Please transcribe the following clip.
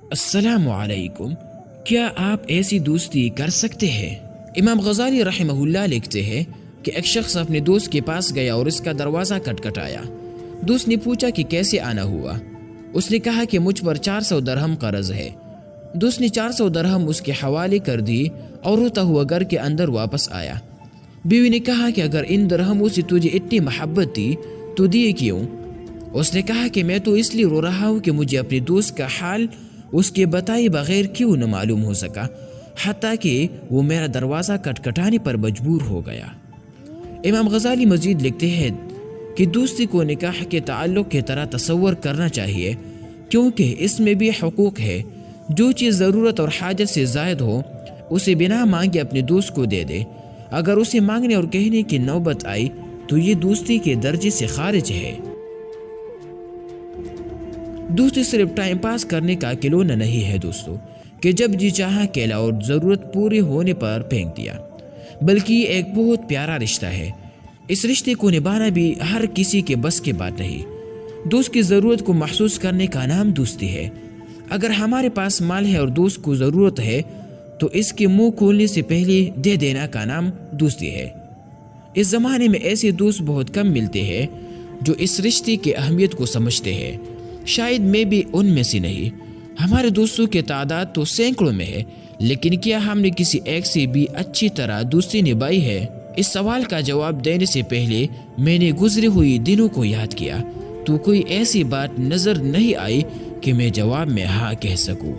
السلام علیکم، کیا آپ ایسی دوستی کر سکتے ہیں؟ امام غزالی رحمہ اللہ لکھتے ہیں کہ ایک شخص اپنے دوست کے پاس گیا اور اس کا دروازہ کٹکھٹایا۔ دوست نے پوچھا کہ کیسے آنا ہوا؟ اس نے کہا کہ مجھ پر 400 درہم قرض ہے۔ دوست نے 400 درہم اس کے حوالے کر دی اور روتا ہوا گھر کے اندر واپس آیا۔ بیوی نے کہا کہ اگر ان درہموں سے تجھے اتنی محبت تھی تو دیے کیوں؟ اس نے کہا کہ میں تو اس لیے رو رہا ہوں کہ مجھے اپنے دوست کا حال اس کے بتائے بغیر کیوں نہ معلوم ہو سکا، حتیٰ کہ وہ میرا دروازہ کٹکھٹانے پر مجبور ہو گیا۔ امام غزالی مزید لکھتے ہیں کہ دوستی کو نکاح کے تعلق کی طرح تصور کرنا چاہیے، کیونکہ اس میں بھی حقوق ہے۔ جو چیز ضرورت اور حاجت سے زائد ہو اسے بنا مانگے اپنے دوست کو دے دے۔ اگر اسے مانگنے اور کہنے کی نوبت آئی تو یہ دوستی کے درجے سے خارج ہے۔ دوستی صرف ٹائم پاس کرنے کا کھلونا نہیں ہے دوستو، کہ جب جی چاہا کھیلا اور ضرورت پوری ہونے پر پھینک دیا، بلکہ یہ ایک بہت پیارا رشتہ ہے۔ اس رشتے کو نبھانا بھی ہر کسی کے بس کی بات نہیں۔ دوست کی ضرورت کو محسوس کرنے کا نام دوستی ہے۔ اگر ہمارے پاس مال ہے اور دوست کو ضرورت ہے تو اس کے منہ کھولنے سے پہلے دے دینا کا نام دوستی ہے۔ اس زمانے میں ایسے دوست بہت کم ملتے ہیں جو اس رشتے کی اہمیت کو سمجھتے ہیں۔ شاید میں بھی ان میں سے نہیں۔ ہمارے دوستوں کی تعداد تو سینکڑوں میں ہے، لیکن کیا ہم نے کسی ایک سے بھی اچھی طرح دوستی نبھائی ہے؟ اس سوال کا جواب دینے سے پہلے میں نے گزرے ہوئے دنوں کو یاد کیا تو کوئی ایسی بات نظر نہیں آئی کہ میں جواب میں ہاں کہہ سکوں۔